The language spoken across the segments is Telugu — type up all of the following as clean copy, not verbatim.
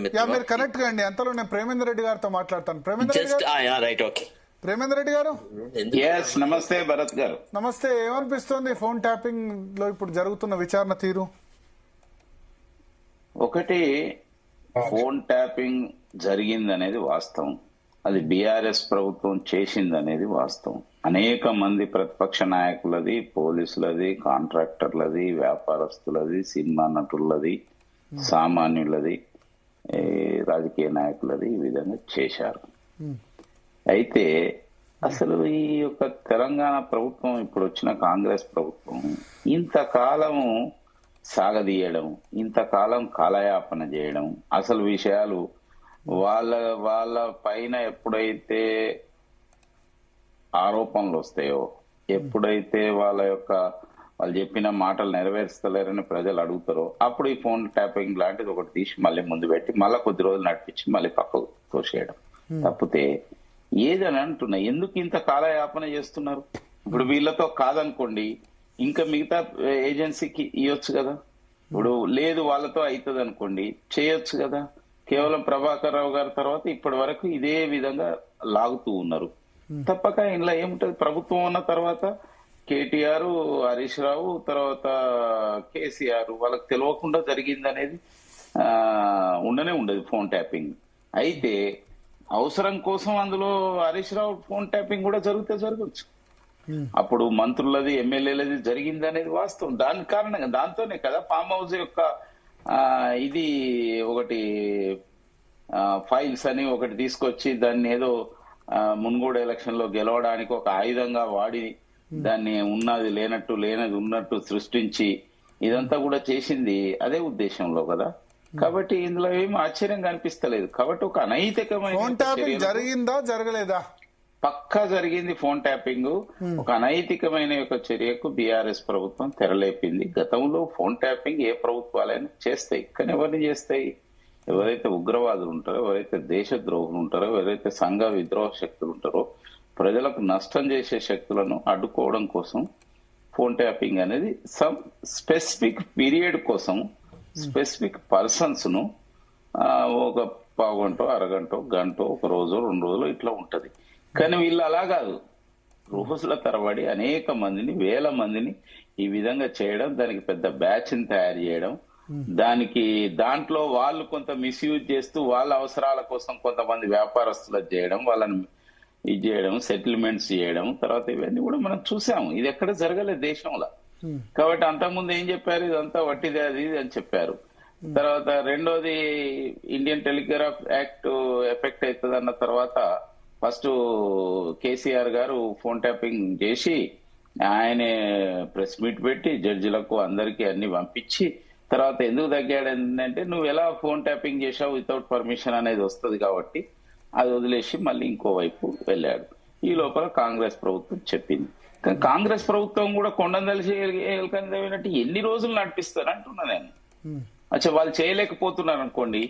మీరు కనెక్ట్ కండి. అంతలో నేను ప్రేమేందర్ రెడ్డి గారితో మాట్లాడతాను. ప్రేమేందర్ రెడ్డి గారు, రైట్, ఓకే. ప్రేమేందర్ రెడ్డి గారు, నమస్తే భరత్ గారు. నమస్తే. ఏమనిపిస్తోంది ఫోన్ ట్యాపింగ్ లో ఇప్పుడు జరుగుతున్న విచారణ తీరు? ఒకటి, ఫోన్ ట్యాపింగ్ జరిగిందనేది వాస్తవం. అది బీఆర్ఎస్ ప్రభుత్వం చేసిందనేది వాస్తవం. అనేక మంది ప్రతిపక్ష నాయకులది, పోలీసులది, కాంట్రాక్టర్లది, వ్యాపారస్తులది, సినిమా నటులది, సామాన్యులది, రాజకీయ నాయకులది ఈ విధంగా చేశారు. అయితే అసలు ఈ యొక్క తెలంగాణ ప్రభుత్వం, ఇప్పుడు వచ్చిన కాంగ్రెస్ ప్రభుత్వం ఇంతకాలము సాగదీయడం, ఇంతకాలం కాలయాపన చేయడం, అసలు విషయాలు వాళ్ళ పైన ఎప్పుడైతే ఆరోపణలు వస్తాయో, ఎప్పుడైతే వాళ్ళు చెప్పిన మాటలు నెరవేర్స్తలేరని ప్రజలు అడుగుతారో, అప్పుడు ఈ ఫోన్ ట్యాపింగ్ లాంటిది ఒకటి తీసి మళ్ళీ ముందు పెట్టి మళ్ళీ కొద్ది రోజులు నడిపించి మళ్ళీ పక్కకు తోసేయడం తప్పితే ఏదని అంటున్నా. ఎందుకు ఇంత కాలయాపన చేస్తున్నారు? ఇప్పుడు వీళ్ళతో కాదనుకోండి, ఇంకా మిగతా ఏజెన్సీకి ఇవ్వచ్చు కదా. ఇప్పుడు లేదు వాళ్ళతో అవుతుంది అనుకోండి, చేయొచ్చు కదా. కేవలం ప్రభాకర్ రావు గారి తర్వాత ఇప్పటి వరకు ఇదే విధంగా లాగుతూ ఉన్నారు. తప్పక ఇందులో ఏముంటది? ప్రభుత్వం ఉన్న తర్వాత కేటీఆర్, హరీష్ రావు, తర్వాత కేసీఆర్, వాళ్ళకి తెలియకుండా జరిగింది అనేది ఉండనే ఉండదు ఫోన్ ట్యాపింగ్. అయితే అవసరం కోసం అందులో హరీష్ రావు ఫోన్ ట్యాపింగ్ కూడా జరగచ్చు. అప్పుడు మంత్రులది, ఎమ్మెల్యేలది జరిగింది అనేది వాస్తవం. దాని కారణంగా దాంతోనే కదా ఫామ్ హౌస్ యొక్క ఇది ఒకటి ఫైల్స్ అని ఒకటి తీసుకొచ్చి దాన్ని ఏదో మున్గోడు ఎలక్షన్ లో గెలవడానికి ఒక ఆయుధంగా వాడి దాన్ని ఉన్నది లేనట్టు, లేనది ఉన్నట్టు సృష్టించి ఇదంతా కూడా చేసింది అదే ఉద్దేశంలో కదా. కాబట్టి ఇందులో ఏమి ఆశ్చర్యం కనిపిస్తలేదు. కాబట్టి ఒక అనైతికమైన జరిగిందా జరగలేదా? పక్కా జరిగింది ఫోన్ ట్యాపింగ్. ఒక అనైతికమైన యొక్క చర్యకు బీఆర్ఎస్ ప్రభుత్వం తెరలేపింది. గతంలో ఫోన్ ట్యాపింగ్ ఏ ప్రభుత్వాలైనా చేస్తాయి, కానీ ఎవరిని చేస్తాయి? ఎవరైతే ఉగ్రవాదులు ఉంటారో, ఎవరైతే దేశద్రోహులు ఉంటారో, ఎవరైతే సంఘ విద్రోహ శక్తులు ఉంటారో, ప్రజలకు నష్టం చేసే శక్తులను అడ్డుకోవడం కోసం ఫోన్ ట్యాపింగ్ అనేది సమ్ స్పెసిఫిక్ పీరియడ్ కోసం స్పెసిఫిక్ పర్సన్స్ ను ఒక పావుగంటో, అరగంటో, గంటో, ఒక రోజు, 2 రోజులు ఇట్లా ఉంటది. కానీ వీళ్ళు అలా కాదు, రోజుల తరబడి అనేక మందిని, వేల మందిని ఈ విధంగా చేయడం, దానికి పెద్ద బ్యాచ్ ని తయారు చేయడం, దాంట్లో వాళ్ళు కొంత మిస్యూజ్ చేస్తూ వాళ్ళ అవసరాల కోసం కొంతమంది వ్యాపారస్తులకు చేయడం, వాళ్ళని ఇది చేయడం, సెటిల్మెంట్స్ చేయడం, తర్వాత ఇవన్నీ కూడా మనం చూసాము. ఇది ఎక్కడ జరగలేదు దేశంలో. కాబట్టి అంతకుముందు ఏం చెప్పారు? ఇదంతా వట్టిదే అది ఇది అని చెప్పారు. తర్వాత రెండోది, ఇండియన్ టెలిగ్రాఫ్ యాక్ట్ ఎఫెక్ట్ అవుతుంది అన్న తర్వాత ఫస్ట్ కేసీఆర్ గారు ఫోన్ ట్యాపింగ్ చేసి ఆయనే ప్రెస్ మీట్ పెట్టి జడ్జిలకు అందరికీ అన్ని పంపించి తర్వాత ఎందుకు తగ్గాడు ఏంటంటే, నువ్వు ఎలా ఫోన్ ట్యాపింగ్ చేశావు వితౌట్ పర్మిషన్ అనేది వస్తుంది కాబట్టి అది వదిలేసి మళ్ళీ ఇంకోవైపు వెళ్ళాడు. ఈ లోపల కాంగ్రెస్ ప్రభుత్వం చెప్పింది. కానీ కాంగ్రెస్ ప్రభుత్వం కూడా కొండను తెలిసి ఎలుకన్నట్టు ఎన్ని రోజులు నడిపిస్తారు అంటున్నా నేను. అచ్చా, వాళ్ళు చేయలేకపోతున్నారు అనుకోండి,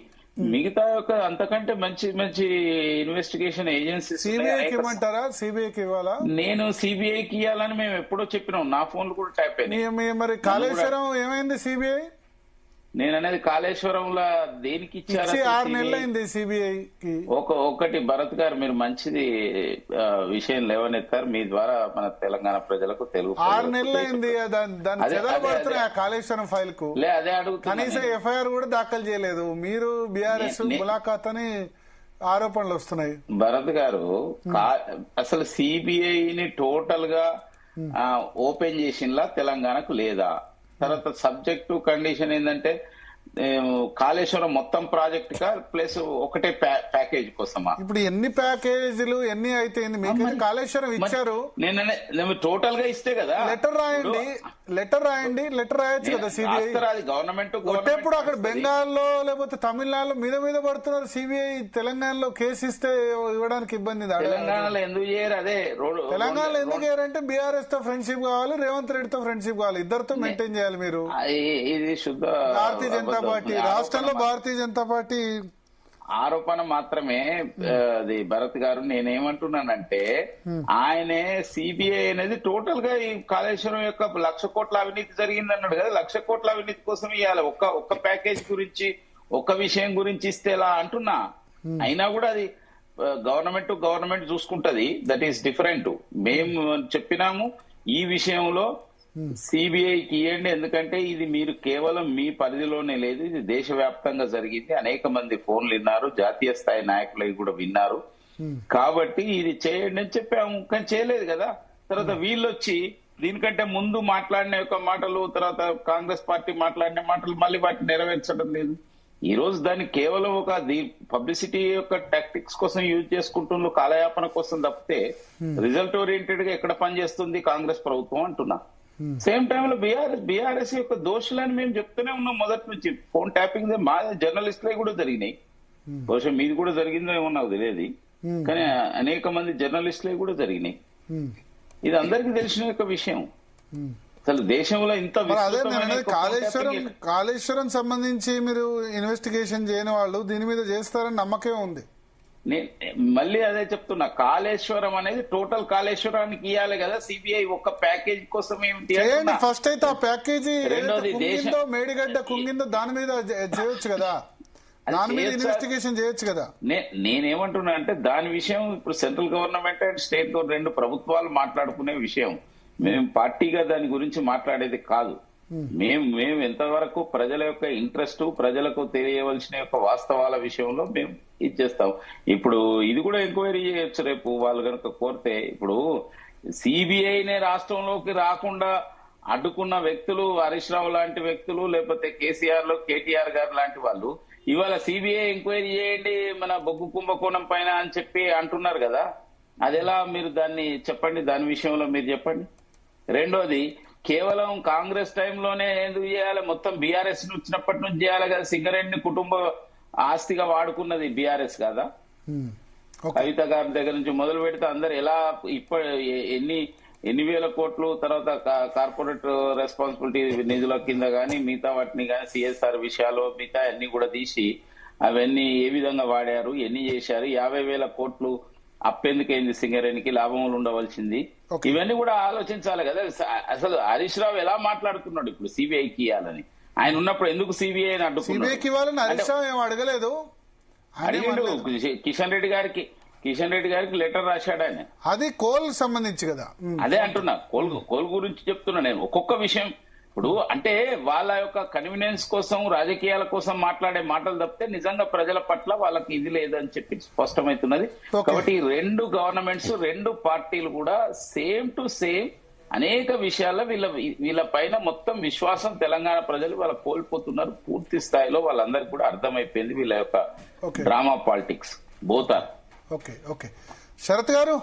మిగతా యొక్క అంతకంటే మంచి మంచి ఇన్వెస్టిగేషన్ ఏజెన్సీస్ ఇవ్వమంటారా? సిబిఐకి ఇవ్వాలా? నేను సిబిఐకి ఇవ్వాలని మేము ఎప్పుడో చెప్పినాం. నా ఫోన్లు కూడా ట్యాప్ అయినాయి. మరి కాళేశ్వరం ఏమైంది? సిబిఐ నేను అనేది కాళేశ్వరంలో దేనికి ఇచ్చారు? 6 నెలలు అయింది సిబిఐకి. ఒకటి భరత్ గారు, మీరు మంచిది విషయం లేవనెత్తారు. మీ ద్వారా మన తెలంగాణ ప్రజలకు తెలుగు 6 నెలలు అయింది కాళేశ్వరం ఫైల్ కు. అదే అడుగుతా, కనీసం ఎఫ్ఐఆర్ కూడా దాఖలు చేయలేదు. మీరు బీఆర్ఎస్ ములాఖాత్ అని ఆరోపణలు వస్తున్నాయి. భరత్ గారు, అసలు సిబిఐని టోటల్ గా ఓపెన్ చేసినలా తెలంగాణకు లేదా? తర్వాత సబ్జెక్టు కండిషన్ ఏంటంటే కాళేశ్వరం మొత్తం ప్రాజెక్ట్ కా ప్లస్ ఒకటే ప్యాకేజ్ కోసమా? ఇప్పుడు ఎన్ని ప్యాకేజీలు ఎన్ని అయితే కాళేశ్వరం ఇచ్చారు? నేను టోటల్ గా ఇస్తే కదా. లెటర్ రాయండి, లెటర్ రాయొచ్చు కదా సిబిఐ. గవర్నమెంట్ ఇప్పుడు అక్కడ బెంగాల్లో లేకపోతే తమిళనాడులో మీద పడుతున్నారు. సిబిఐ తెలంగాణలో కేసు ఇస్తే ఇవ్వడానికి ఇబ్బంది. తెలంగాణలో ఎందుకు చేయరు? అదే తెలంగాణలో ఎందుకు చేయరంటే బీఆర్ఎస్ తో ఫ్రెండ్షిప్ కావాలి, రేవంత్ రెడ్డితో ఫ్రెండ్షిప్ కావాలి. ఇద్దరితో మెయింటైన్ చేయాలి మీరు. ఇది శుద్ధ భారతీయ జనతా పార్టీ, రాష్ట్రంలో భారతీయ జనతా పార్టీ ఆరోపణ మాత్రమే. అది భరత్ గారు, నేనేమంటున్నానంటే ఆయనే సిబిఐ అనేది టోటల్ గా ఈ కాళేశ్వరం యొక్క 1,00,000 కోట్ల అవినీతి జరిగింది అన్నాడు కదా. 1,00,000 కోట్ల అవినీతి కోసం ఇవ్వాలి. ఒక్క ప్యాకేజ్ గురించి ఒక్క విషయం గురించి ఇస్తే ఎలా అంటున్నా. అయినా కూడా అది గవర్నమెంట్ చూసుకుంటది. That is different. మేము చెప్పినాము ఈ విషయంలో సిబిఐకి ఇవ్వండి, ఎందుకంటే ఇది మీరు కేవలం మీ పరిధిలోనే లేదు, ఇది దేశవ్యాప్తంగా జరిగింది. అనేక మంది ఫోన్లు విన్నారు, జాతీయ స్థాయి నాయకులు కూడా విన్నారు. కాబట్టి ఇది చేయండి అని చెప్పాము, కానీ చేయలేదు కదా. తర్వాత వీళ్ళు వచ్చి దీనికంటే ముందు మాట్లాడిన యొక్క మాటలు, తర్వాత కాంగ్రెస్ పార్టీ మాట్లాడిన మాటలు మళ్ళీ వాటిని నెరవేర్చడం లేదు. ఈ రోజు దాన్ని కేవలం ఒక పబ్లిసిటీ యొక్క టాక్టిక్స్ కోసం యూజ్ చేసుకుంటున్న కాలయాపన కోసం తప్పితే రిజల్ట్ ఓరియంటెడ్ గా ఎక్కడ పనిచేస్తుంది కాంగ్రెస్ ప్రభుత్వం అంటున్నా. సేమ్ టైంలో బీఆర్ఎస్ యొక్క దోషులని మేము చెప్తూనే ఉన్నాం మొదటి నుంచి. ఫోన్ ట్యాపింగ్ మా జర్నలిస్టులే కూడా జరిగినాయి. బహుశా మీది కూడా జరిగిందో ఏమో నాకు తెలియదు, కానీ అనేక మంది జర్నలిస్టులే కూడా జరిగినాయి. ఇది అందరికీ తెలిసిన యొక్క విషయం. అసలు దేశంలో ఇంత కాళేశ్వరం సంబంధించి మీరు ఇన్వెస్టిగేషన్ చేయని వాళ్ళు దీని మీద చేస్తారని నమ్మకం ఉంది. మళ్ళీ అదే చెప్తున్నా, కాళేశ్వరం అనేది టోటల్ కాళేశ్వరానికి ఇవ్వాలి కదా. సిబిఐ ఒక్క ప్యాకేజ్ కోసం ఏమిటి? ఫస్ట్ అయితే ఆ ప్యాకేజీ మేడిగడ్డ కుంగిందో దాని మీద చేయొచ్చు కదా, దాని మీద ఇన్వెస్టిగేషన్ చేయొచ్చు కదా. నేనేమంటున్నా అంటే దాని విషయం ఇప్పుడు central government and state government రెండు ప్రభుత్వాలు మాట్లాడుకునే విషయం. మేము పార్టీగా దాని గురించి మాట్లాడేది కాదు. మేము ఎంతవరకు ప్రజల యొక్క ఇంట్రెస్ట్, ప్రజలకు తెలియవలసిన యొక్క వాస్తవాల విషయంలో మేము ఇది చేస్తాం. ఇప్పుడు ఇది కూడా ఎంక్వైరీ చేయొచ్చు రేపు వాళ్ళు కనుక కోరితే. ఇప్పుడు సిబిఐనే రాష్ట్రంలోకి రాకుండా అడ్డుకున్న వ్యక్తులు, హరీష్ రావు లాంటి వ్యక్తులు, లేకపోతే కేటీఆర్ గారు లాంటి వాళ్ళు ఇవాళ సిబిఐ ఎంక్వైరీ చేయండి మన బొగ్గు కుంభకోణం పైన అని చెప్పి అంటున్నారు కదా. అది ఎలా మీరు దాన్ని చెప్పండి, దాని విషయంలో మీరు చెప్పండి. రెండోది, కేవలం కాంగ్రెస్ టైంలోనే ఎందుకు చేయాలి, మొత్తం బీఆర్ఎస్ వచ్చినప్పటి నుంచి చేయాలి కదా. సింగరేణిని కుటుంబ ఆస్తిగా వాడుకున్నది బీఆర్ఎస్ కదా. కవిత గారి దగ్గర నుంచి మొదలు పెడితే అందరు ఎలా ఎన్ని వేల కోట్లు, తర్వాత కార్పొరేట్ రెస్పాన్సిబిలిటీ నిధుల కింద గానీ మిగతా వాటిని గానీ సిఎస్ఆర్ విషయాలు మిగతా అన్ని కూడా తీసి అవన్నీ ఏ విధంగా వాడారు, ఎన్ని చేశారు, 50,000 కోట్లు అప్పెందుకైంది, సింగరేణికి లాభములు ఉండవలసింది, ఇవన్నీ కూడా ఆలోచించాలి కదా. అసలు హరీష్ రావు ఎలా మాట్లాడుతున్నాడు ఇప్పుడు సిబిఐకి ఇవ్వాలని? ఆయన ఉన్నప్పుడు ఎందుకు సిబిఐ అడగలేదు? కిషన్ రెడ్డి గారికి లెటర్ రాశాడు ఆయన. అది కోల్ సంబంధించి కదా. అదే అంటున్నా, కోల్ గురించి చెప్తున్నా నేను. ఒక్కొక్క విషయం ఇప్పుడు అంటే వాళ్ళ యొక్క కన్వీనియన్స్ కోసం, రాజకీయాల కోసం మాట్లాడే మాటలు తప్పితే నిజంగా ప్రజల పట్ల వాళ్ళకి ఇది లేదని చెప్పి స్పష్టమవుతున్నది. కాబట్టి రెండు గవర్నమెంట్స్, రెండు పార్టీలు కూడా సేమ్ టు సేమ్ అనేక విషయాల్లో వీళ్ళ పైన మొత్తం విశ్వాసం తెలంగాణ ప్రజలు వాళ్ళ కోల్పోతున్నారు పూర్తి స్థాయిలో. వాళ్ళందరికీ కూడా అర్థమైపోయింది వీళ్ళ యొక్క drama politics both are. Okay, Sharath గారు